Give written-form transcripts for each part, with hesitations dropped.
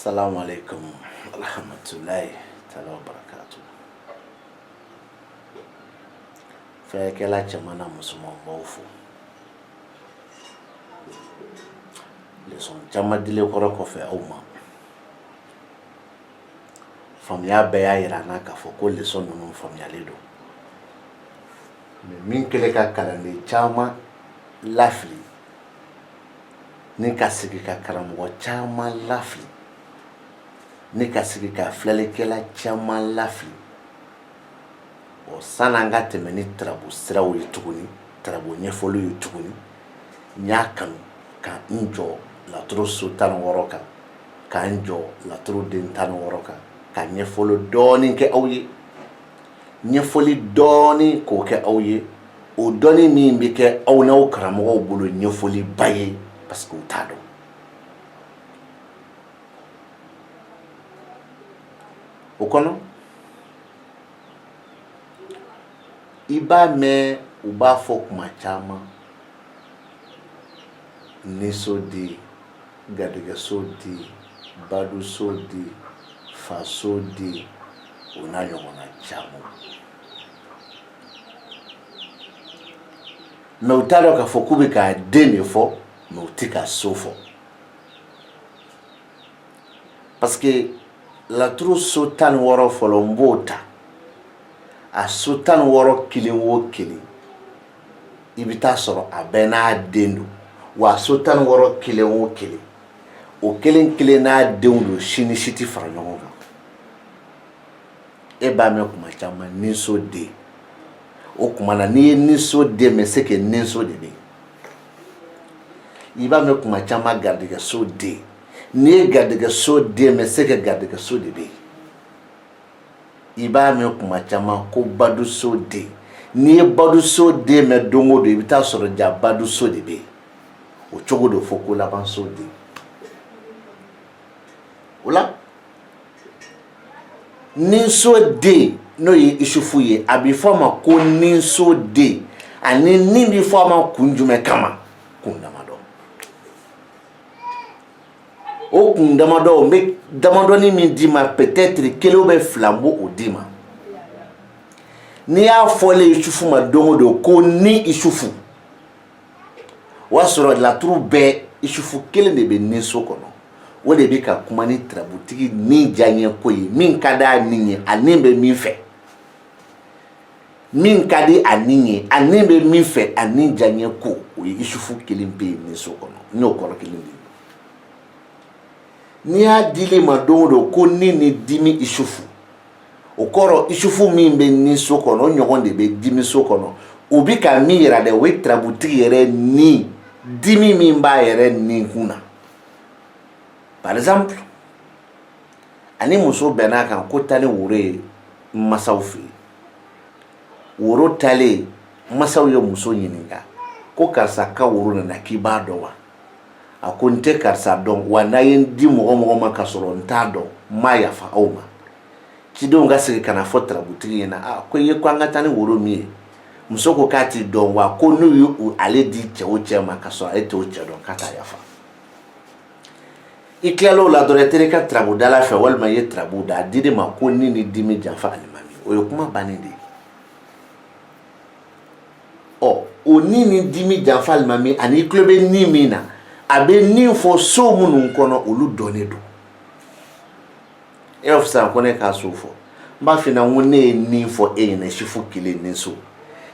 Assalamu alaikum rahmatullahi ta'ala wa barakatuh. Fɛ kɛla cɛmana musoman b'aw fo. Leçon caman dilen kɔrɔ kɔfɛ aw ma. Faamuya bɛɛ y'a yira n'a k'a fɔ ko leçon ninnu faamuyalen don. Mais min kɛlen ka kalanden caman lafili ni ka sigi ka karamɔgɔ caman lafili ni ka sigi ka filɛlikɛla caman lafili san'an ka tɛmɛ ni tarabu siraw ye tuguni tarabu ɲɛfɔliw ye tuguni n y'a kanu ka n jɔ laturu so 16 kan ka n jɔ laturu den 16 kan ka ɲɛfɔli dɔɔni kɛ aw ye ɲɛfɔli dɔɔni k'o kɛ aw ye o dɔɔni min bɛ kɛ aw n'aw karamɔgɔw bolo ɲɛfɔli ba ye parce que u t'a dɔn. O kɔnɔ i b'a mɛn u b'a fɔ kuma caman nisoden garijɛgɛsoden badusoden fasoden o n'a ɲɔgɔnna caman mais u t'a dɔn k'a fɔ k'u bɛ k'a den de fɔ mais u tɛ ka so fɔ parce que laturu so 16 fɔlɔ n b'o ta a so 16 kelen o kelen i bɛ taa sɔrɔ a bɛɛ n'a den don wa so 16 kelen o kelen o kelen kelen n'a denw don si ni si tɛ fara ɲɔgɔn kan e b'a mɛn kuma caman ninsoden o kuma na n'i ye ninsoden mɛn c'est que ninso de bɛ yen i b'a mɛn kuma caman garijɛgɛsoden n'i ye garijɛgɛsoden mɛn c'est que garijɛgɛso de bɛ yen i b'a mɛn kuma caman ko badusoden n'i ye badusoden mɛn don o don i bɛ taa sɔrɔ ja baduso de bɛ yen o cogo do fɔ ko labansoden o la ninsoden n'o ye isufu ye a bɛ fɔ a ma ko ninsoden ani nin bɛ fɔ a ma kun jumɛn kama kun damadɔ o kun damadɔ n bɛ damadɔni min d'i ma peut-être kelen ou bien fila n b'o d'i ma n'i y'a fɔlen isufu ma don o don ko ni isufu o y'a sɔrɔ laturu bɛɛ isufu kelen de bɛ ninso kɔnɔ o de bɛ ka kuma ni tarabutigi ni diyaɲɛ ko ye min ka di a ni ye a ni bɛ min fɛ min ka di a ni ye a ni bɛ min fɛ a ni diyaɲɛ ko o ye isufu kelen bɛ yen ninso kɔnɔ n'o kɔrɔ kelen bɛ yen n'i y'a dili ma don o don ko ni dimi isufu o kɔrɔ isufu min bɛ ninso kɔnɔ o ɲɔgɔn de bɛ dimi so kɔnɔ o bɛ ka min yira dɛ o ye tarabutigi yɛrɛ ni dimi min b'a yɛrɛ ni kun na. Par exemple ani muso bɛn'a kan ko taa ni woro ye masaw fɛ yen woro talen masaw ye muso ɲininka ko karisa ka woro nana k'i b'a dɔn wa a ko n tɛ karisa dɔn wa n'a ye n di mɔgɔ ma ka sɔrɔ n t'a dɔn n m'a yafa aw ma cidenw ka segin ka na fɔ tarabutigi ɲɛna a ko i ye ko an ka taa ni woro min ye muso ko k'a t'i dɔn wa ko n'u ye ale di cɛ o cɛ ma ka sɔrɔ ale t'o cɛ dɔn k'a t'a yafa i tilal'o la dɔrɔn i taara i ka tarabudala fɛ walima i ye tarabu da a dir'i ma ko ni dimi janfa alimami o ye kuma bannen de ye o ni dimi janfa alimami ani i tulo bɛ ni min na a bɛ nin fɔ so minnu kɔnɔ olu dɔnnen don e b'a fɔ sisan ko ne k'a so fɔ n b'a f'i ɲɛna ko ne ye nin fɔ e ɲɛna isufu kelen ni so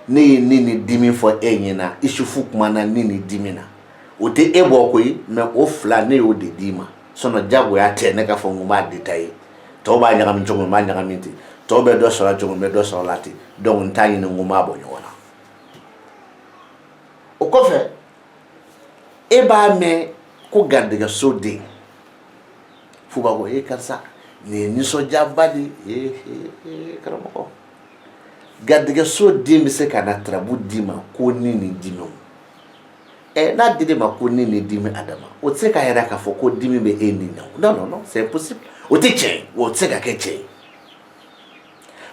ne ye ni dimi fɔ e ɲɛna isufu kumana ni dimi na o tɛ e bɔ koyi mais o fila ne y'o de d'i ma sinon jagoya tɛ ne k'a fɔ n ko n b'a détailler tɔw b'a ɲagami cogo min n b'a ɲagami ten tɔw bɛ dɔ sɔrɔ cogo min n bɛ dɔ sɔrɔ la ten donc n t'a ɲini n ko n b'a bɔ ɲɔgɔn na o kɔfɛ e b'a mɛn ko garijɛgɛsoden f'u b'a fɔ karisa nin ye nisɔndiyaba de ye karamɔgɔ garijɛgɛsoden bɛ se ka na tarabu d'i ma ko ni dimiw n'a dir'e ma ko ni dimi adama o tɛ se k'a yɛrɛ k'a fɔ ko dimi bɛ e ni na non c'est impossible o tɛ tiɲɛ ye o tɛ se ka kɛ tiɲɛ ye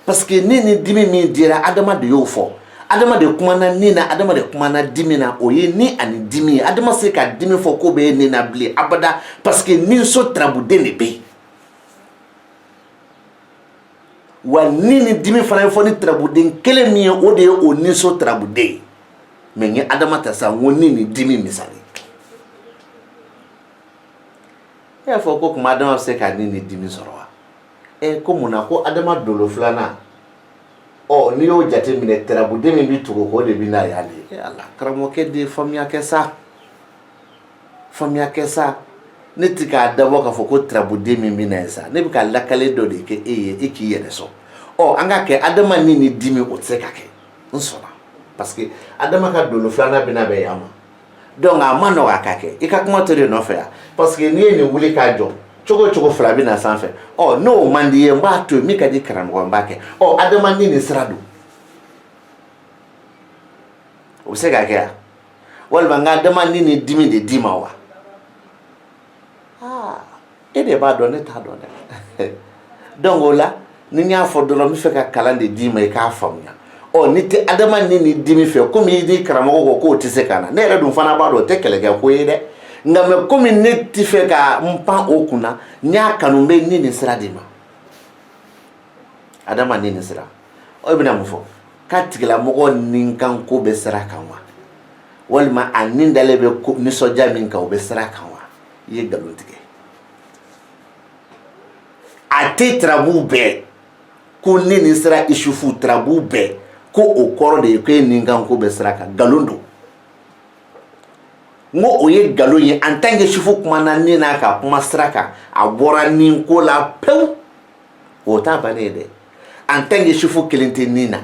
parce que ni dimi min dira adama de y'o fɔ adama de kumana ni na adama de kumana dimi na o ye ni ani dimi ye adama se ka dimi fɔ ko bɛ e ni na bilen abada parce que ni so tarabuden de bɛ yen wa ni dimi fana fo ni trabuden kelen mi o de o ni so trabude mais ni adama ta sa woni dimi misali e fo ko kuma adama se ka ni dimi soro wa ko muna ko adama dolo flana ni yo jate mine trabude mi bi tugo ko de bi na yali Allah karamo ke de famia ke sa ne tika dabo ka fo ko trabude mi bi na sa ne bi ka lakale do de ke e ki yede so anga ke adama ni dimi o tse ka ke nsona parce que adama ka dolo flana bi na be yama donc amano ka ke e ka kuma to de no fa parce que ni wuli ka jo chogo fla bi na sanfɛ no mandi ye mba to mi ka di karamɔgɔ mba kɛ adama ni sira do o se ka kɛ walima nga adama ni dimi de dima wa e de b'a dɔn ne t'a dɔn dɛ donc o la ni n y'a fɔ dɔrɔn n bɛ fɛ ka kalan de d'i ma i k'a faamuya ni tɛ adama ni dimi fɛ komi i ni karamɔgɔ ko k'o tɛ se ka na ne yɛrɛ dun fana b'a dɔn o tɛ kɛlɛkɛ ko ye dɛ nga me komi ne ti fɛ ka mpan o kunna n y'a kanu bɛ ni sira di ma adama ni sira o bɛna mun fɔ k'a tigilamɔgɔ ni kan ko bɛ sira kan wa walima a ni dalen bɛ nisɔndiya min kan o bɛ sira kan wa i ye nkalon tigɛ a tɛ tarabu bɛɛ ko ni sira isufu tarabu bɛɛ ko o kɔrɔ de ye ko e ni kan ko bɛ sira kan nkalon don ngo o ye galon ye en tant que chifu kuma na ni na ka kuma sira kan a bɔra ni ko la pew o ta bane de en tant que chifu kelente ni na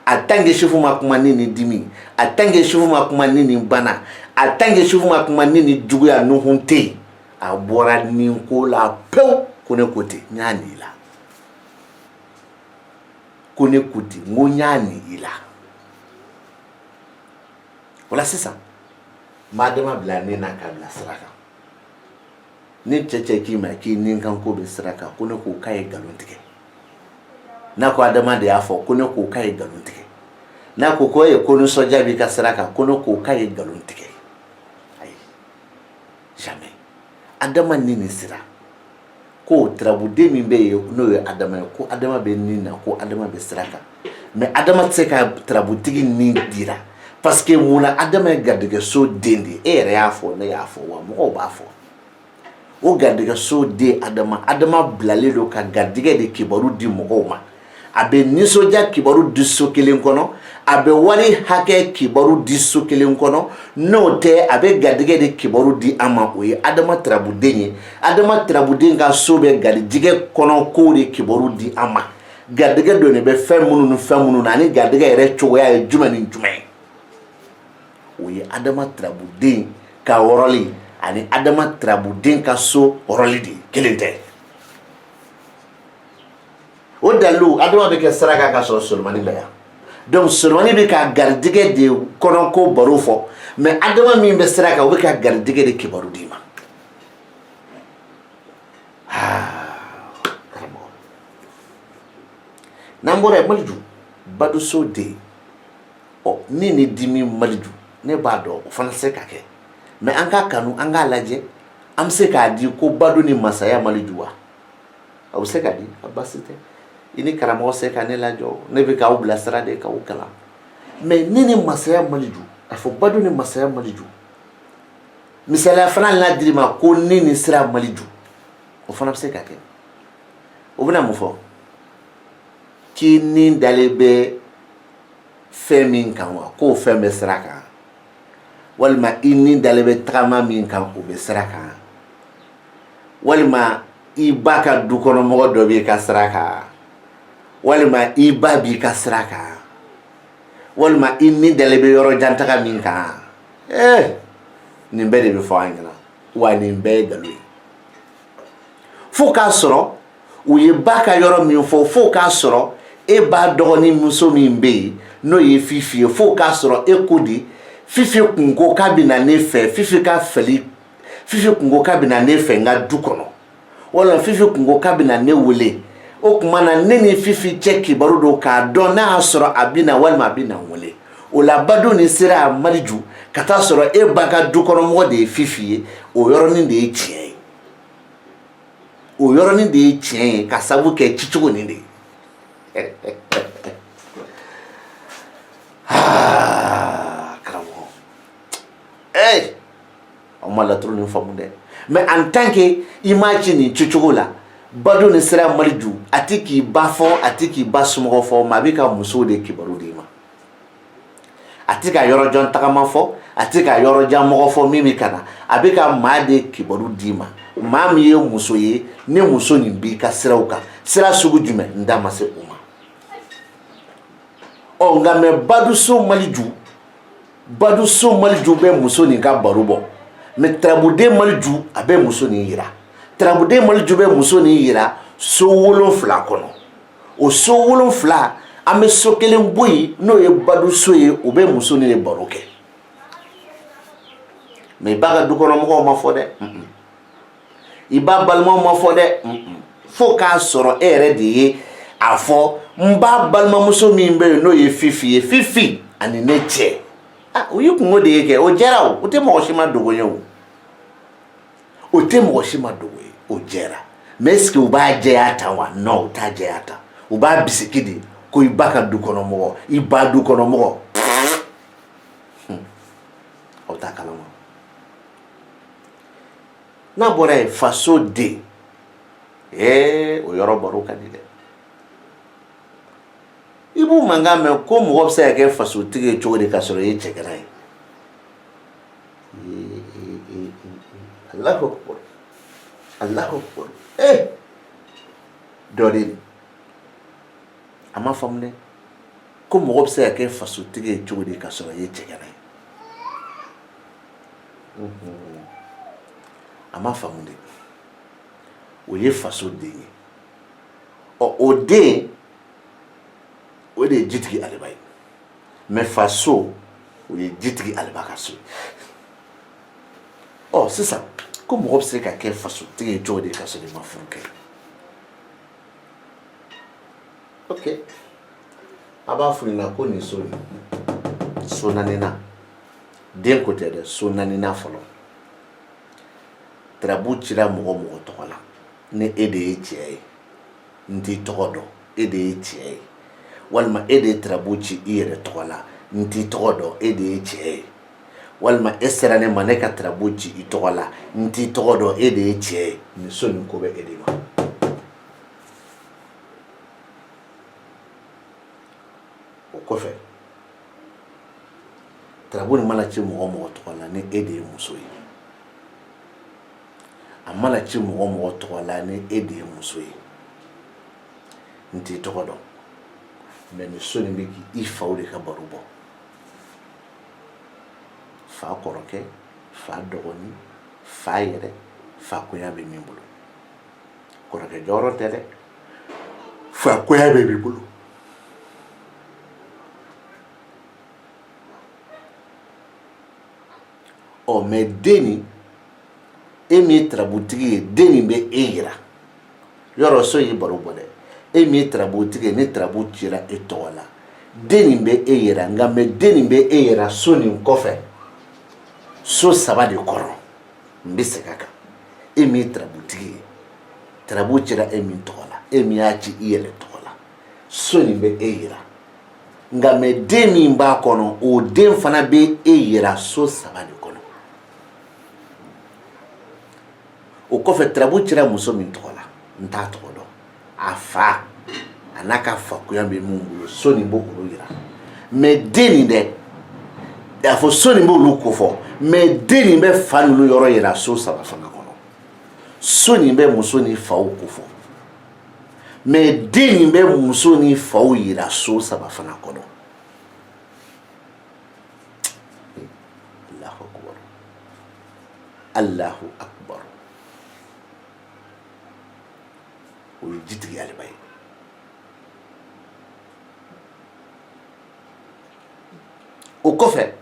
en tant que chifu ma kuma ni dimi en tant que chifu ma kuma ni bana en tant que chifu ma kuma ni juguya no hunte a bɔra ni ko la pew ko ne kote nyani la ko ne kote ngo nyani ila wala c'est ça madama bila ne na ka bila siraka ni cece ki ma ki nin kan ko be siraka ko ne ko kai galon tige na ko adama da ya fo ko ne ko kai galon tige na ko ye ko no soja bi ka siraka ko ne ko kai galon tige ai jamais adama ni sira ko trabude mi be no ye adama ko adama be ni na ko adama be siraka mais adama tse ka trabutigi ni dira parce que muna adama gadige so dende yɛrɛ y'a fɔ ne y'a fɔ wa mɔgɔw b'a fɔ o gadige so de adama bilalen do ka gadige de kibaru di mɔgɔw ma a bɛ nisɔndiya kibaru di so kelen kɔnɔ a bɛ wari hakɛ kibaru di so kelen kɔnɔ n'o tɛ a bɛ gadige de kibaru di an ma o ye adama tarabuden ye adama tarabuden ka so bɛ garijɛgɛ kɔnɔ kow de kibaru di an ma garijɛgɛ dɔ de bɛ fɛn minnu ni fɛn minnu na ani garijɛgɛ yɛrɛ cogoya ye jumɛn ni jumɛn o ye adama tarabuden ka wɔrɔli ani adama tarabuden ka so wɔrɔli de kelen tɛ o dalilu adama bɛ kɛ saraka ka sɔrɔ solomani bɛ yan donc solomani bɛ ka garijɛgɛ de kɔnɔko baro fɔ mais adama min bɛ saraka o bɛ ka garijɛgɛ de kibaru di ma karamɔgɔ n'an bɔra yen maliju baduso de ni ni dimi maliju ne b'a dɔn o fana se ka kɛ mais an ka kanu an k'a lajɛ an bɛ se k'a di ko badu ni masaya maliju wa a bɛ se ka di a basi tɛ i ni karamɔgɔ se ka ne lajɔ ne bɛ k'aw bilasira de k'aw kalan mais ni masaya maliju a fɔ badu ni masaya maliju misaliya fana n'a dir'i ma ko ni sira maliju o fana bɛ se ka kɛ o bɛna mun fɔ k'i ni dalen bɛ fɛn min kan wa k'o fɛn bɛ sira kan walima i ni dalen bɛ tagama min kan o bɛ sira kan walima i ba ka dukɔnɔmɔgɔ dɔ b'i ka sira kan walima i ba b'i ka sira kan walima i ni dalen bɛ yɔrɔ jan taga min kan nin bɛɛ de bɛ fɔ an ɲɛna wa nin bɛɛ ye nkalon ye fo k'a sɔrɔ u ye ba ka yɔrɔ min fɔ fo k'a sɔrɔ e ba dɔgɔnin muso min bɛ yen n'o ye Fifi ye fo k'a sɔrɔ e ko di Fifi kun ko k'a bɛna ne fɛ Fifi ka fɛli Fifi kun ko k'a bɛna ne fɛ n ka du kɔnɔ wala Fifi kun ko k'a bɛna ne wele o tuma na ne ni Fifi cɛ kibaru don k'a dɔn n'a y'a sɔrɔ a bɛna walima a bɛna n wele o la badu ni sera a maliju ka taa sɔrɔ e ba ka dukɔnɔmɔgɔ de ye Fifi ye o yɔrɔnin de ye tiɲɛ ye o yɔrɔnin de ye tiɲɛ ye ka sabu kɛ cicogo nin de ye ma laturu ni faamu dɛ mais en tant que imagine cocogo la badu ni sira maliju ati k'i ba fɔ ati k'i ba somɔgɔ fɔ ma bi ka muso de kibaru di ma ati ka yɔrɔ jɔn tagama fɔ ati ka yɔrɔ jan mɔgɔ fɔ min bi kana a bi ka maa de kibaru di ma maa min ye muso ye ne muso nin bi ka siraw kan sira sugu jumɛn n da ma se o ma ɔ nka mɛ baduso maliju bɛ muso nin ka baro bɔ mɛ tarabuden maliju a bɛ muso nin yira tarabuden maliju bɛ muso nin yira so 7 kɔnɔ o so 7 an bɛ so kelen bɔ yen n'o ye baduso ye o bɛ muso nin de baro kɛ mɛ i b'a ka dukɔnɔmɔgɔw ma fɔ dɛ i b'a balimaw ma fɔ dɛ fo k'a sɔrɔ e yɛrɛ de ye a fɔ n b'a balimamuso min bɛ yen n'o ye Fifi ye Fifi ani ne cɛ o y'i kungo de ye kɛ o jɛra o tɛ mɔgɔ si ma dogo ye o tɛ mɔgɔ si ma dogo ye o jɛra mais est-ce que u b'a jɛya ta wa non u t'a jɛya ta u b'a bisiki de ko i ba ka dukɔnɔmɔgɔ i ba dukɔnɔmɔgɔ aw t'a kalama n'a bɔra yen faso den o yɔrɔ baro ka di dɛ i b'u mankan mɛn ko mɔgɔ bɛ se ka kɛ fasotigi ye cogo di ka sɔrɔ i ye cɛkɛra ye Allahu akbar Allahu akbar dɔ de a ma faamu dɛ ko mɔgɔ bɛ se ka kɛ fasotigi ye cogo di ka sɔrɔ i ye cɛkɛra ye a ma faamu dɛ o ye faso den ye o den o de ye jitigi Aliba ye mais faso o ye jitigi Aliba ka so sisan ko mɔgɔ bɛ se ka kɛ fasotigi ye cogo di ka sɔrɔ i ma furu kɛ ok a b'a fɔ nin na ko nin so naaninan den ko tɛ dɛ so naaninan fɔlɔ tarabu cira mɔgɔ mɔgɔ tɔgɔ la ni e de ye cɛ ye n t'i tɔgɔ dɔn e de ye cɛ ye walima e de ye tarabu ci i yɛrɛ tɔgɔ la n t'i tɔgɔ dɔn e de ye cɛ ye walima e sera ne ma ne ka tarabu ci i tɔgɔ la n t'i tɔgɔ dɔn e de ye cɛ ye nin so nin ko bɛ e de ma o kɔfɛ tarabu nin mana ci mɔgɔ mɔgɔ tɔgɔ la ni e de ye muso ye a mana ci mɔgɔ mɔgɔ tɔgɔ la ni e de ye muso ye n t'i tɔgɔ dɔn mais nin so nin bɛ k'i faw de ka baro bɔ fa kɔrɔkɛ fa dɔgɔnin fa yɛrɛ fa koya bɛ min bolo kɔrɔkɛ jɔyɔrɔ tɛ dɛ fa koya bɛ min bolo mais den nin e min ye tarabutigi ye den nin bɛ e yira yɔrɔ so y'i baro bɔ dɛ e min ye tarabutigi ye ni tarabu cira e tɔgɔ la den nin bɛ e yira nka mais den nin bɛ e yira so nin kɔfɛ so 3 de kɔrɔ n bɛ segin a kan e min ye tarabutigi ye tarabu cira e min tɔgɔ la e min y'a ci i yɛrɛ tɔgɔ la so nin bɛ e yira nka mais den min b'a kɔnɔ o den fana bɛ e yira so 3 de kɔnɔ o kɔfɛ tarabu cira muso min tɔgɔ la n t'a tɔgɔ dɔn a fa a n'a ka fakuya bɛ mun bolo so nin b'o olu yira mais den nin dɛ a fɔ so nin b'olu ko fɔ mais den nin bɛ fa ninnu yɔrɔ yira so 3 fana kɔnɔ so nin bɛ muso ni faw ko fɔ mais den nin bɛ muso ni faw yira so 3 fana kɔnɔ Allahu akbar Allahu akbar o ye jitigi Aliba ye o kɔfɛ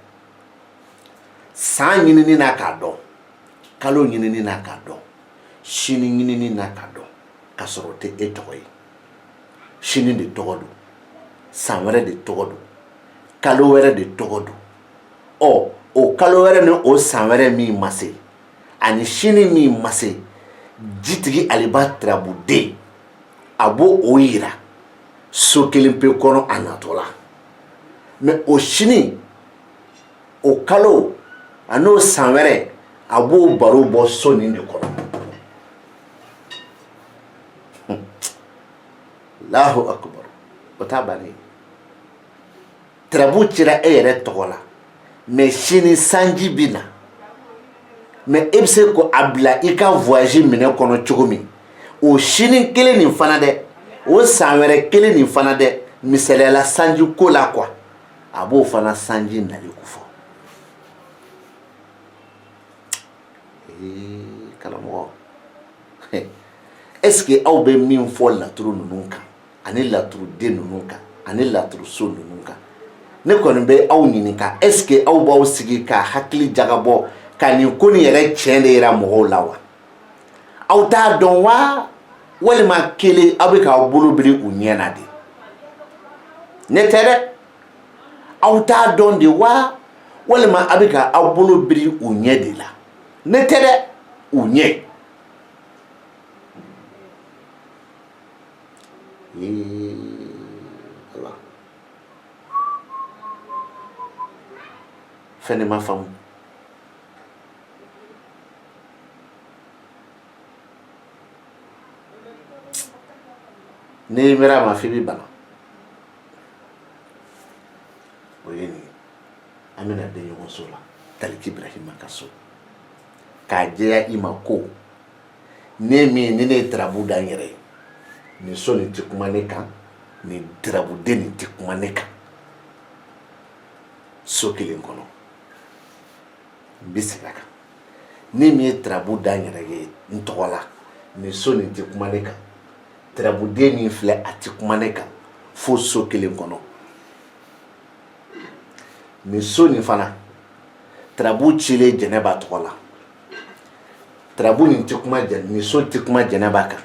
san ɲinini n'a k'a dɔn kalo ɲinini n'a k'a dɔn sini ɲinini n'a k'a dɔn k'a sɔrɔ o tɛ e tɔgɔ ye sini de tɔgɔ don san wɛrɛ de tɔgɔ don kalo wɛrɛ de tɔgɔ don o kalo wɛrɛ ni o san wɛrɛ min ma se ani sini min ma se jitigi Aliba tarabuden a b'o o yira so kelen pe kɔnɔ a natɔ la mais o sini o kalo a n'o san wɛrɛ abo baro bo soni ne kono Allahu akbar otabani trabu cira ere togola mais chini sanji bina mais ebse ko abla ika voyage mine kono chugumi o chini kele ni fana de o sanwere kele ni fana de miselela sanji ko la quoi abo fana sanji nali kufo kalamo est-ce que aw be min fo la turu nunka ani la turu de nunka ani la turu so nunka ne kɔni bɛ aw ɲininka est-ce que aw b'aw sigi ka hakili jagabɔ ka nin ko nin yɛrɛ tiɲɛ de yira mɔgɔw la wa aw t'a dɔn wa walima kelen aw bɛ k'aw bolo biri u ɲɛ na de ne tɛ dɛ aw t'a dɔn de wa walima aw bɛ k'aw bolo biri u ɲɛ de la ne tɛ dɛ u ɲɛ fɛnɛ ma faamu ni mera ma fi bi bana o ye nin an bɛna den ɲɔgɔn so la Taliki Ibrahima ka so k'a jɛya i ma ko ne min ni ne ye darabu da n yɛrɛ ye nin so nin tɛ kuma ne kan nin darabuden nin tɛ kuma ne kan so kelen kɔnɔ n bɛ segin a kan ne min ye darabu da n yɛrɛ ye n tɔgɔ la nin so nin tɛ kuma ne kan darabuden min filɛ a tɛ kuma ne kan fo so kelen kɔnɔ nin so nin fana darabu cilen Jɛnɛba tɔgɔ la darabu nin tɛ kuma nin so tɛ kuma Jɛnɛba kan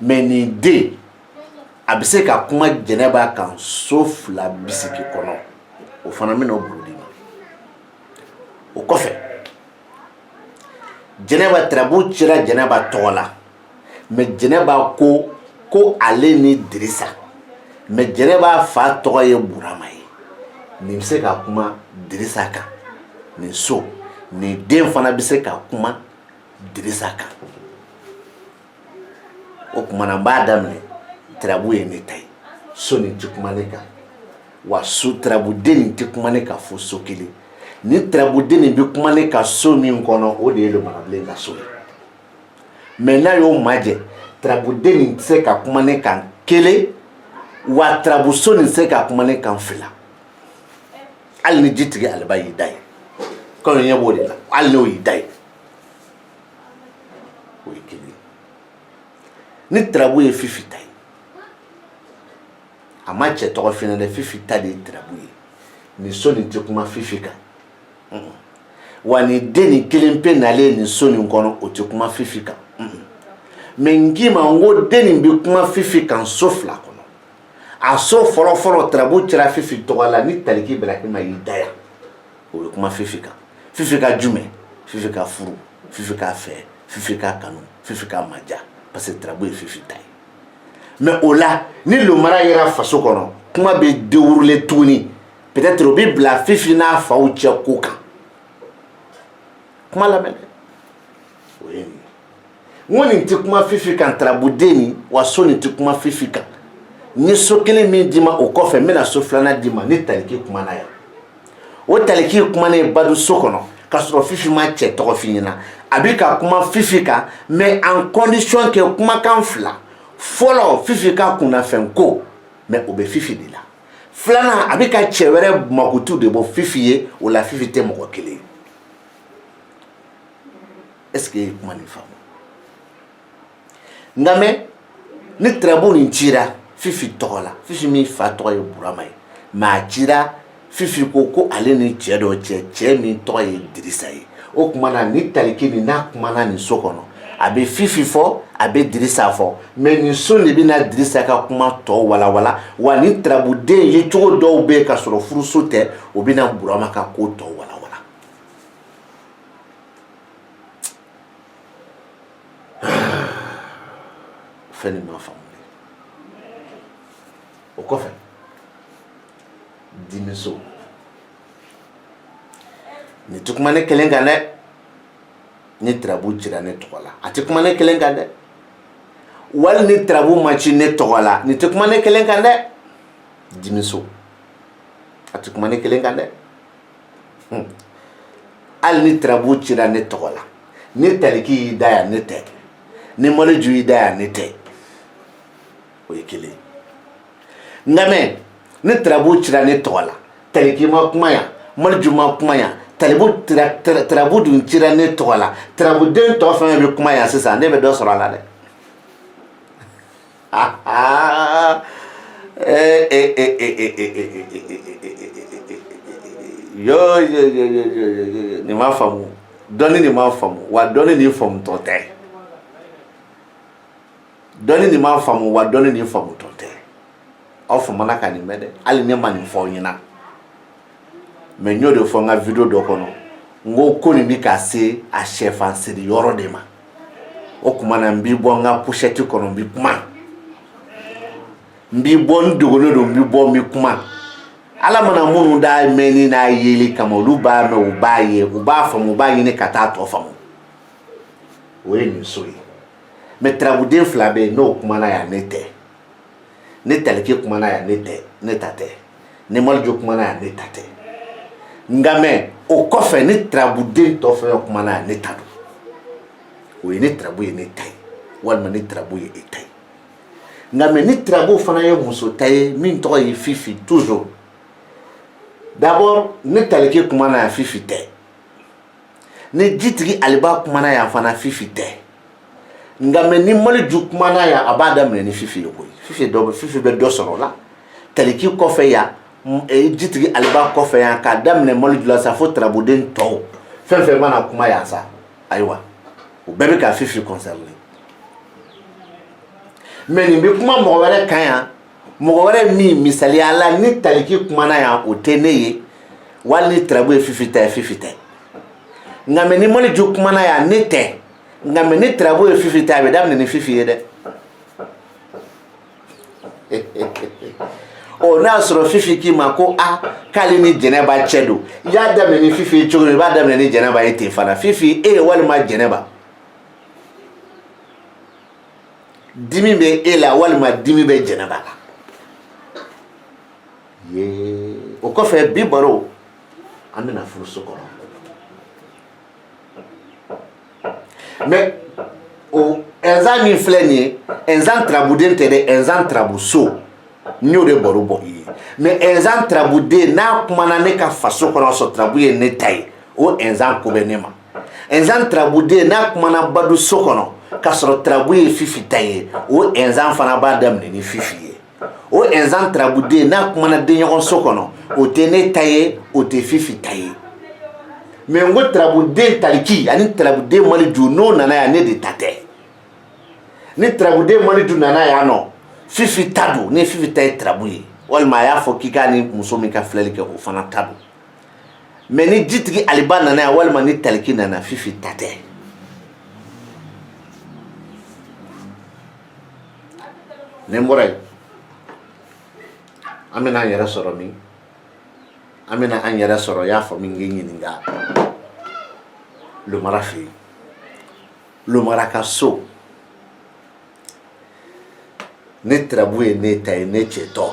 mais nin den a bɛ se ka kuma Jɛnɛba kan so 2 bisiki kɔnɔ o fana bɛna o bolo di ma o kɔfɛ Jɛnɛba darabu cira Jɛnɛba tɔgɔ la mais Jɛnɛba ko ale ni Dirisa mais Jɛnɛba fa tɔgɔ ye Burama ye nin bɛ se ka kuma Dirisa kan nin so nin den fana bɛ se ka kuma Dirisa kan o kuma na n b'a daminɛ darabu ye ne ta ye so nin tɛ kuma ne kan wa so darabuden nin tɛ kuma ne kan fo so kelen ni darabuden nin bɛ kuma ne kan so min kɔnɔ o de ye Lomanabilen ka so ye mais n'a y'o majɛ darabuden nin tɛ se ka kuma ne kan kelen wa darabuso nin tɛ se ka kuma ne kan 2 hali ni jitigi Aliba y'i da ye kɔmi ɲɛ b'o de la hali n'o y'i da ye o ye kelen ni darabu ye Fifi ta ye a ma cɛ tɔgɔ f'i ɲɛna dɛ Fifi ta de ye darabu ye nin so nin tɛ kuma Fifi kan wa nin den nin kelen pe nalen nin so nin kɔnɔ o tɛ kuma Fifi kan mais n k'i ma n ko den nin bɛ kuma Fifi kan so 2 kɔnɔ a so fɔlɔ darabu cira Fifi tɔgɔ la ni Taliki Ibrahima y'i da yan o bɛ kuma Fifi kan Fifi ka jumɛn Fifi ka furu Fifi ka fɛ Fifi ka kanu Fifi ka maja parce que darabu ye Fifi ta ye mais o la ni Lomara yera faso kɔnɔ kuma bɛ dérouler tuguni peut-être o bɛ bila Fifi n'a faw cɛ ko kan kuma lamɛn dɛ o ye nin ye n ko nin tɛ kuma Fifi kan darabuden nin wa so nin tɛ kuma Fifi kan n ye so kelen min d'i ma o kɔfɛ n bɛna so 2nan d'i ma ni Taliki kumana yan o Taliki kumana ye Badu so kɔnɔ k'a sɔrɔ Fifi ma cɛ tɔgɔ f'i ɲɛna a bɛ ka kuma Fifi kan mais en condition que kumakan 2 fɔlɔ Fifi ka kunnafɛn ko mais o bɛ Fifi de la 2nan a bɛ ka cɛ wɛrɛ makutu de bɔ Fifi ye o la Fifi tɛ mɔgɔ kelen ye est-ce que i ye kuma nin faamu nka mɛ ni darabu nin cira Fifi tɔgɔ la Fifi min fa tɔgɔ ye Burama ye mais a cira Fifi ko ale ni cɛ dɔ cɛ min tɔgɔ ye Dirisa ye o kuma na ni Taliki nin n'a kumana nin so kɔnɔ a bɛ Fifi fɔ a bɛ Dirisa fɔ mais nin so de bɛna Dirisa ka kuma tɔ walawala wa ni darabuden ye cogo dɔw bɛ yen ka sɔrɔ furuso tɛ o bɛna Burama ka ko tɔ walawala fɛn nin ma faamu o kɔfɛ dimiso nin tɛ kuma ne kelen kan dɛ ni tarabu cira ne tɔgɔ la a tɛ kuma ne kelen kan dɛ wali ni tarabu ma ci ne tɔgɔ la ni tɛ kuma ne kelen kan dɛ dimiso a tɛ kuma ne kelen kan dɛ hali ni tarabu cira ne tɔgɔ la ni taliki y'i da yan ne tɛ ni maliju y'i da yan ne tɛ o ye kelen nka mɛ ni tarabu cira ne tɔgɔ la taliki ma kuma yan maliju ma kuma yan tarabu dun cira ne tɔgɔ la tarabuden tɔ fɛn bɛ kuma yan sisan ne bɛ dɔ sɔrɔ a la dɛ yo nin ma faamu dɔnni nin ma faamu wa dɔnni nin faamutɔ tɛ dɔnni nin ma faamu wa dɔnni nin faamutɔ tɛ aw faamana ka nin mɛn dɛ hali ne ma nin fɔ aw ɲɛna mɛ n y'o de fɔ n ka video dɔ kɔnɔ n ko ko nin bɛ ka se a sɛfan siri yɔrɔ de ma o tuma na n b'i bɔ n ka pochette kɔnɔ n bɛ kuma n b'i bɔ n dogolen don n bɛ bɔ n bɛ kuma ala mana minnu da mɛnni n'a yeli kama olu b'a mɛn u b'a ye u b'a faamu u b'a ɲini ka taa tɔ faamu o ye nin so ye mɛ tarabuden fila bɛ yen n'o kumana yan ne tɛ ne taliki kumana yan ne tɛ ne ta tɛ ne maliju kumana yan ne ta tɛ nka mɛ o kɔfɛ ni tarabuden tɔ fɛn kumana yan ne ta don o ye ne tarabu ye ne ta ye walima ne tarabu ye e ta ye nka mɛ ni tarabu fana ye muso ta ye min tɔgɔ ye fifi toujours d'abord ne taliki kumana yan fifi tɛ ni jitigi aliba kumana yan fana fifi tɛ nka mɛ ni maliju kumana yan a b'a daminɛ ni fifi ye koyi fifi bɛ dɔ sɔrɔ o la taliki kɔfɛ yan jitigi aliba kɔfɛ yan k'a daminɛ maliju la sa fo tarabuden tɔw fɛn fɛn mana kuma yan sa ayiwa o bɛɛ bɛ ka fifi concerné mɛ nin bɛ kuma mɔgɔ wɛrɛ kan yan mɔgɔ wɛrɛ min misaliya la ni taliki kumana yan o tɛ ne ye wali ni tarabu ye fifi tɛ fifi tɛ nka mɛ ni maliju kumana yan ne tɛ nka mɛ ni tarabu ye fifi tɛ a bɛ daminɛ ni fifi ye dɛ ɔ n'a y'a sɔrɔ fifi k'i ma ko a k'ale ni jɛnɛba cɛ don i y'a daminɛ ni fifi ye cogo min i b'a daminɛ ni jɛnɛba ye ten fana fifi e ye walima jɛnɛba dimi bɛ e la walima dimi bɛ jɛnɛba la yee o kɔfɛ bi baro an bɛna furuso kɔnɔ mɛ o ɛnzan min filɛ nin ye ɛnzan tarabuden tɛ dɛ ɛnzan tarabuso n y'o de baro bɔ i ye mɛ ɛnzan tarabuden n'a kumana ne ka faso kɔnɔ sɔrɔ tarabu ye ne ta ye o ɛnzan ko bɛ ne ma ɛnzan tarabuden n'a kumana badu so kɔnɔ k'a sɔrɔ tarabu ye fifi ta ye o ɛnzan fana b'a daminɛ ni fifi ye o ɛnzan tarabuden n'a kumana denɲɔgɔn so kɔnɔ o tɛ ne ta ye o tɛ fifi ta ye mɛ n ko tarabuden taliki ani tarabuden maliju n'o nana yan ne de ta tɛ ni tarabuden maliju nana yan nɔ fifi ta don ni fifi ta ye tarabu ye walima a y'a fɔ k'i k'a ni muso min ka filɛli kɛ o fana ta don mɛ ni jitigi aliba nana yan walima ni taliki nana fifi ta tɛ ni n bɔra yen an bɛna an yɛrɛ sɔrɔ min an bɛna an yɛrɛ sɔrɔ y'a fɔ min k'i ɲininka lomara fɛ yen lomara ka so ne tarabu ye ne ta ye ne cɛtɔ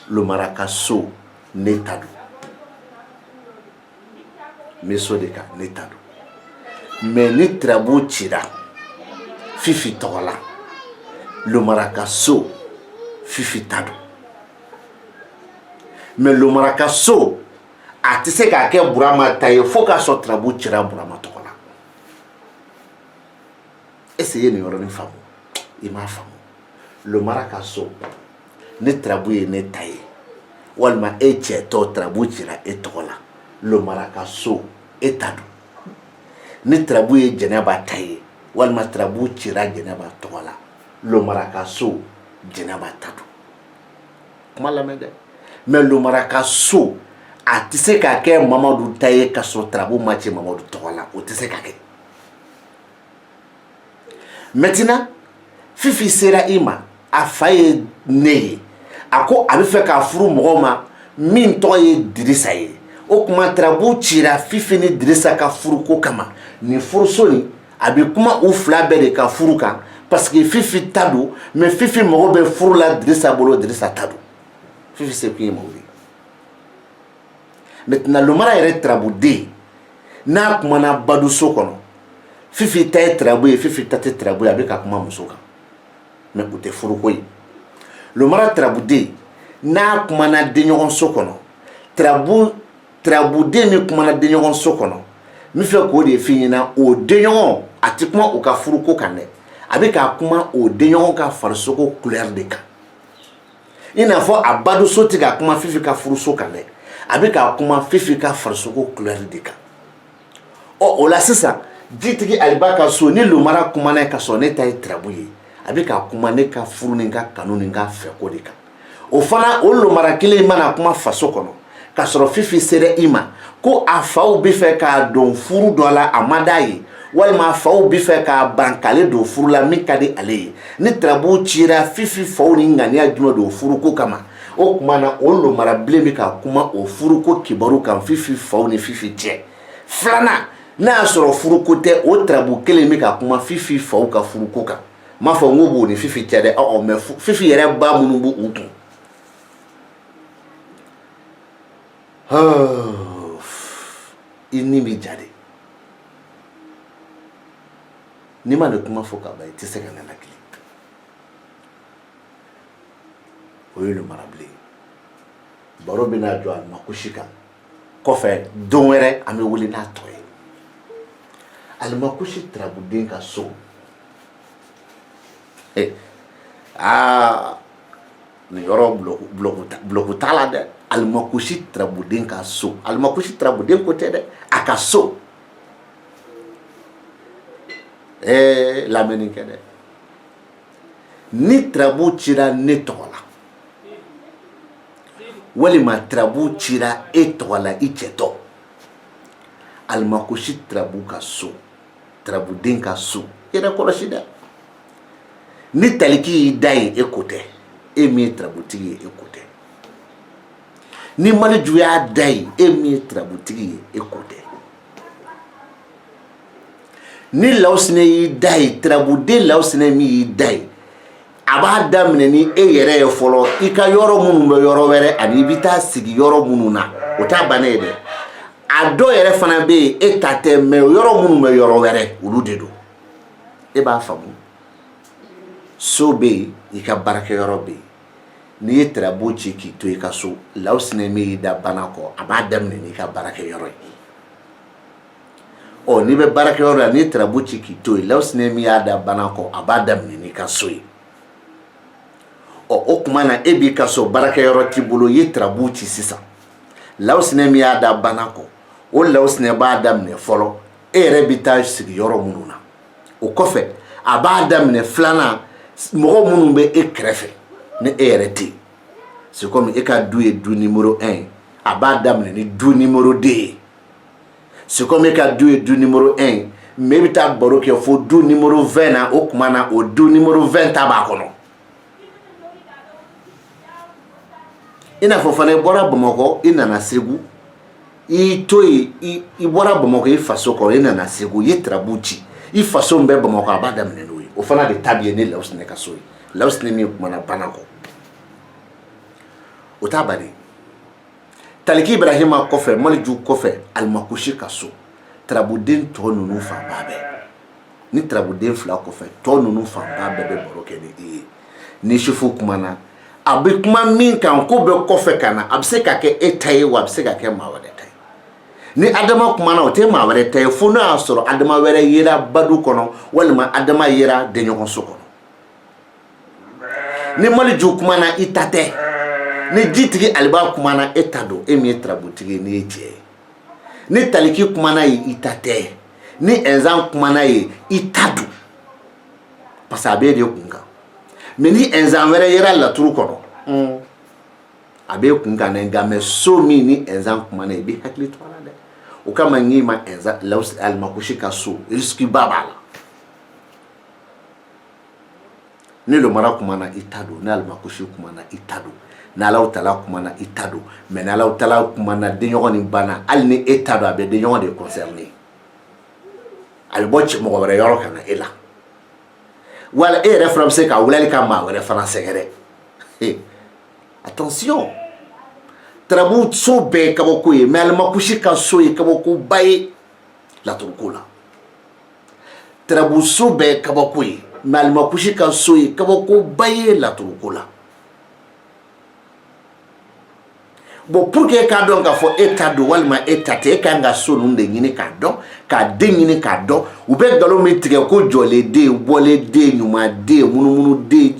lomara ka so ne ta don n bɛ so de kan ne ta don mɛ ni tarabu cira fifi tɔgɔ la lomara ka so fifi ta don mɛ lomara ka so a tɛ se k'a kɛ burama ta ye fo k'a sɔrɔ tarabu cira burama tɔgɔ la est-ce que i ye nin yɔrɔnin faamu i m'a faamu lomara ka so ne tarabu ye ne ta ye walima e cɛtɔ tarabu cira e tɔgɔ la lomara ka so e ta don ne tarabu ye jɛnɛba ta ye walima tarabu cira jɛnɛba tɔgɔ la lomara ka so jɛnɛba ta don kuma lamɛn dɛ mɛ lomara ka so a tɛ se k'a kɛ mamadu ta ye ka sɔrɔ tarabu ma ci mamadu tɔgɔ la o tɛ se ka kɛ maintenant fifi sera i ma a fa ye ne ye a ko a bɛ fɛ k'a furu mɔgɔ ma min tɔgɔ ye dirisa ye o kuma tarabu cira Fifi ni Dirisa ka furu ko kama ni furuso ni a bɛ kuma u fila bɛɛ de ka furu kan parce que Fifi ta don mais Fifi mago bɛ furu la Dirisa bolo Dirisa ta don Fifi se kun ye mago de maintenant Lomara yɛrɛ tarabuden n'a kumana baduso kɔnɔ Fifi ta ye tarabu ye Fifi ta tɛ tarabu ye a bɛ ka kuma muso kan mais u tɛ furu ko ye Lomara tarabuden n'a kumana denɲɔgɔnso kɔnɔ tarabuden min kumana denɲɔgɔnso kɔnɔ min fɛ k'o de f'i ɲɛna o denɲɔgɔn a tɛ kuma u ka furuko kan dɛ a bɛ ka kuma o denɲɔgɔn ka farisogo couleur de kan i n'a fɔ a baduso tɛ ka kuma Fifi ka furuso kan dɛ a bɛ ka kuma Fifi ka farisogo couleur de kan o la sisan jitigi Aliba ka so ni Lomara kumana ka sɔrɔ ne ta ye tarabu ye a bɛ ka kuma ne ka furu ni ka kanu ni ka fɛko de kan o fana o Lomara kelen mana kuma faso kɔnɔ ka sɔrɔ Fifi sera i ma ko a faw bɛ fɛ k'a don furu dɔ la a ma d'a ye walima a faw bɛ fɛ k'a ban k'ale don furu la min ka di ale ye ni tarabu cira Fifi faw ni ŋaniya jumɛn don furuko kama o tuma na o Lomara bilen bɛ ka kuma o furuko kibaru kan Fifi faw ni Fifi cɛ filanan n'a y'a sɔrɔ furuko tɛ o tarabu kelen bɛ ka kuma Fifi faw ka furuko kan m'a fɔ n ko b'o ni Fifi cɛ dɛ mais Fifi yɛrɛ ba minnu b'u kun i ni bɛ ja de n'i ma nin kuma fɔ ka ban i tɛ se ka nanakili o ye Lomara bilen baro bɛna jɔ Alimakushi kan kɔfɛ don wɛrɛ an bɛ wuli n'a tɔ ye Alimakushi tarabuden ka so nin yɔrɔ bloku t'a la dɛ Alimakushi tarabuden ka so Alimakushi tarabuden ko tɛ dɛ a ka so lamɛnnikɛ dɛ ni tarabu cira ne tɔgɔ la walima tarabu cira e tɔgɔ la i cɛtɔ Alimakushi tarabu ka so tarabuden ka so yɛrɛ kɔlɔsi dɛ ni taliki y'i da ye e ko tɛ e min ye tarabutigi ye e ko tɛ ni Maliju y'a da ye e min ye tarabutigi ye e ko tɛ ni Lawusine y'i da ye tarabuden Lawusine min y'i da ye a b'a daminɛ ni e yɛrɛ ye fɔlɔ i ka yɔrɔ minnu bɛ yɔrɔ wɛrɛ ani i bɛ taa sigi yɔrɔ minnu na o t'a bannen ye dɛ a dɔw yɛrɛ fana bɛ yen e ta tɛ mais yɔrɔ minnu bɛ yɔrɔ wɛrɛ olu de don e b'a faamu so bɛ yen i ka baarakɛyɔrɔ bɛ yen n'i ye tarabu ci k'i to i ka so Lawusine min y'i da bana kɔ a b'a daminɛ n'i ka baarakɛyɔrɔ ye n'i bɛ baarakɛyɔrɔ la n'i ye tarabu ci k'i to yen Lawusine min y'a da bana kɔ a b'a daminɛ n'i ka so ye o tuma na e b'i ka so baarakɛyɔrɔ t'i bolo i ye tarabu ci sisan Lawusine min y'a da bana kɔ o Lawusine b'a daminɛ fɔlɔ e yɛrɛ bɛ taa sigi yɔrɔ minnu na o kɔfɛ a b'a daminɛ filanan mɔgɔ minnu bɛ e kɛrɛfɛ ni e yɛrɛ tɛ yen c'est comme e ka du ye du numéro 1 a b'a daminɛ ni du numéro 2 ye c'est comme e ka du ye du numéro 1 mais e bɛ taa baro kɛ fo du numéro 20 na o tuma na o du numéro 20 ta b'a kɔnɔ i n'a fɔ fana i bɔra Bamakɔ i nana Segu i to yen i bɔra Bamakɔ i faso kɔrɔ i nana Segu i ye tarabu ci i faso min bɛ Bamakɔ a b'a daminɛ n'o ye o fana de ta bɛ ye ne Lawusine ka so ye Lawusine min kumana bana kɔ o t'a bannen Taliki Ibrahima kɔfɛ Maliju kɔfɛ Alimakushi ka so tarabuden tɔ ninnu fanba bɛɛ ni tarabuden fila kɔfɛ tɔ ninnu fanba bɛɛ bɛ baro kɛ ni i ye ni Sufu kumana a bɛ kuma min kan ko bɛ kɔfɛ ka na a bɛ se ka kɛ e ta ye wa a bɛ se ka kɛ maa wɛrɛ ta ye ni Adama kumana o tɛ maa wɛrɛ ta ye fo n'o y'a sɔrɔ Adama wɛrɛ yera badu kɔnɔ walima Adama yera denɲɔgɔnso kɔnɔ ni Maliju kumana i ta tɛ ni jitigi Aliba kumana e ta don e min ye tarabutigi ye n'i ye cɛ ye ni Taliki kumana ye i ta tɛ ni Ɛnzan kumana ye i ta don parce que a b'e de kun kan mais ni Ɛnzan wɛrɛ yera laturu kɔnɔ a b'e kun kan dɛ nka mais so min ni Ɛnzan kumana i bɛ hakili to a la dɛ o kama n'i ma Alimakushi ka so risque ba b'a la ni lo mara kumana itado ni almakushi kumana itado na Allahu Taala kumana itado mais na Allahu Taala kumana de ɲɔgɔn ni bana hali ni etado a bɛ de ɲɔgɔn de concerné a bɛ bɔ mɔgɔ wɛrɛ yɔrɔ kana e la wala e yɛrɛ fana bɛ se ka wulali ka maa wɛrɛ fana sɛgɛrɛ attention tarabu so bɛɛ kabako ye mais almakushi ka so ye kabako ba ye laturuko la tarabu so bɛɛ kabako ye mais almakushi ka so ye kabako ba ye laturuko la bon pour que ka dɔn k'a fɔ e ta don walima e ta tɛ e ka kan ka so ninnu de ɲini k'a dɔn k'a den ɲini k'a dɔn u bɛ nkalon min tigɛ ko jɔlen den bɔlen den ɲuman den munumunu den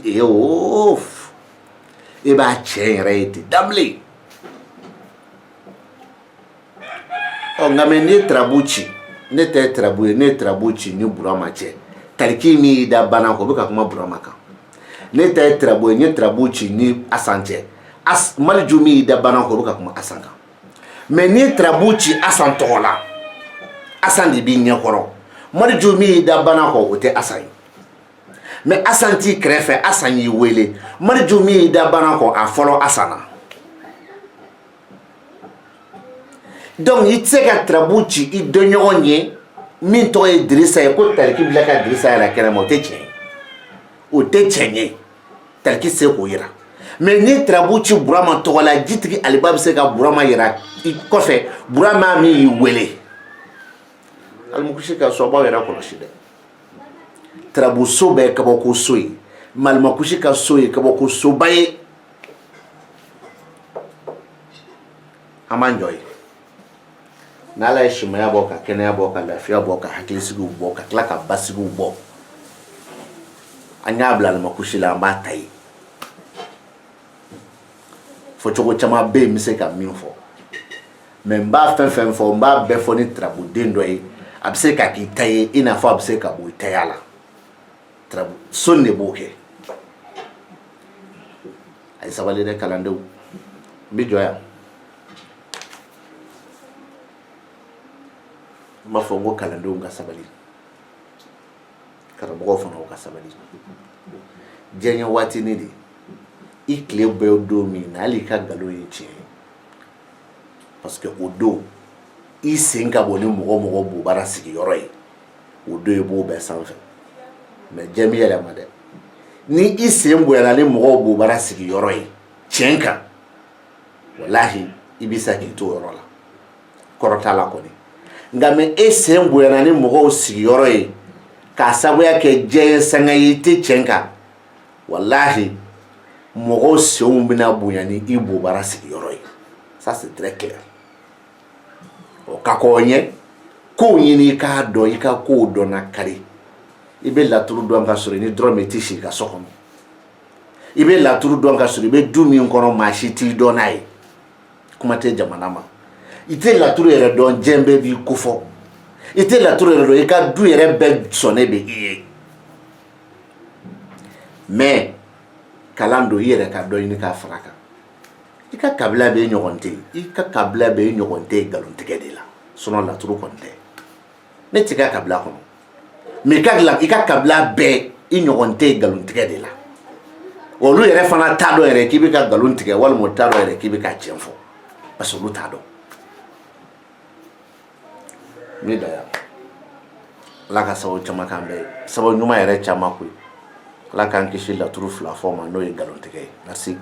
e b'a tiɲɛ yɛrɛ ye ten dabilen nka mɛ ne ye tarabu ci ne tɛ tarabu ye ne ye tarabu ci ni Burama cɛ tariki min y'i da bana kɔ o bɛ ka kuma Burama kan ne tɛ tarabu ye n ye tarabu ci ni Asan cɛ Maliju min y'i da bana kɔ o bɛ ka kuma Asan kan mais ni tarabu ci Asan tɔgɔ la Asan de b'i ɲɛkɔrɔ Maliju min y'i da bana kɔ o tɛ Asan ye mais Asan t'i kɛrɛfɛ Asan y'i wele Maliju min y'i da bana kɔ a fɔlɔ Asan na donc i tɛ se ka tarabu ci i dɔnɲɔgɔn ye min tɔgɔ ye Dirisa ye ko tariki bila ka Dirisa yɛrɛ kɛnɛma o tɛ tiɲɛ ye o tɛ tiɲɛ ye tariki se k'o yira mais ni tarabu ci Burama tɔgɔ la jitigi Aliba bɛ se ka Burama yira i kɔfɛ Burama min y'i wele almakushi ka so b'aw yɛrɛ kɔlɔsi dɛ tarabu so bɛɛ kabako so ye mais almakushi ka so ye kabako soba ye an b'an jɔ ye n'Ala ye simaya bɔ ka kɛnɛya bɔ ka lafiya bɔ ka hakilisigiw bɔ ka tila ka basigiw bɔ an y'a bila almakushi la an b'a ta ye fɔ cogo caman bɛ yen n bɛ se ka min fɔ mais n b'a fɛn fɛn fɔ n b'a bɛɛ fɔ ni tarabuden dɔ ye a bɛ se ka k'i ta ye i n'a fɔ a bɛ se ka bɔ i taya la tarabu son de b'o kɛ a ye sabali dɛ kalandenw n bɛ jɔ yan n b'a fɔ n ko kalandenw ka sabali karamɔgɔw fana ka sabali diɲɛ waati ni de i tile bɛ don min na hali i ka nkalon ye tiɲɛ ye parce que o don i sen ka bɔ ni mɔgɔ bobara sigiyɔrɔ ye o don i b'o bɛɛ sanfɛ mais diɲɛ bɛ yɛlɛma dɛ ni i sen bonyana ni mɔgɔw bobara sigiyɔrɔ ye tiɲɛ kan walahi i bɛ se k'i to o yɔrɔ la kɔrɔ t'a la kɔni nka mɛ e sen bonyana ni mɔgɔw sigiyɔrɔ ye k'a sabuya kɛ diɲɛ sanga ye i tɛ tiɲɛ kan walahi mɔgɔw senw bɛna bonya ni i bobara sigiyɔrɔ ye ça c'est très clair o ka k'o ɲɛ kow ɲini i k'a dɔn i ka kow dɔnna kari i bɛ laturu dɔn ka sɔrɔ i ni dɔrɔmɛ tɛ si i ka so kɔnɔ i bɛ laturu dɔn ka sɔrɔ i bɛ du min kɔnɔ maa si t'i dɔn n'a ye kuma tɛ jamana ma i tɛ laturu yɛrɛ dɔn diɲɛ bɛɛ b'i kofɔ i tɛ laturu yɛrɛ dɔn i ka du yɛrɛ bɛɛ sɔnnen bɛ i ye mais kalan don i yɛrɛ ka dɔ ɲini k'a fara kan i ka kabila bɛ ɲɔgɔn tɛ i ka kabila bɛ ɲɔgɔn tɛ nkalontigɛ de la sinon laturu kɔni tɛ ne tɛ ka kabila kɔnɔ mais i ka kabila bɛɛ i ɲɔgɔn tɛ nkalontigɛ de la olu yɛrɛ fana t'a dɔn yɛrɛ k'i bɛ ka nkalon tigɛ walima o t'a dɔn yɛrɛ k'i bɛ ka tiɲɛ fɔ parce que olu t'a dɔn n bɛ da yan ala ka sababu caman k'an bɛɛ ye sababu ɲuman yɛrɛ caman koyi ala k'an kisi laturu fila fɔ ma n'o ye nkalontigɛ ye merci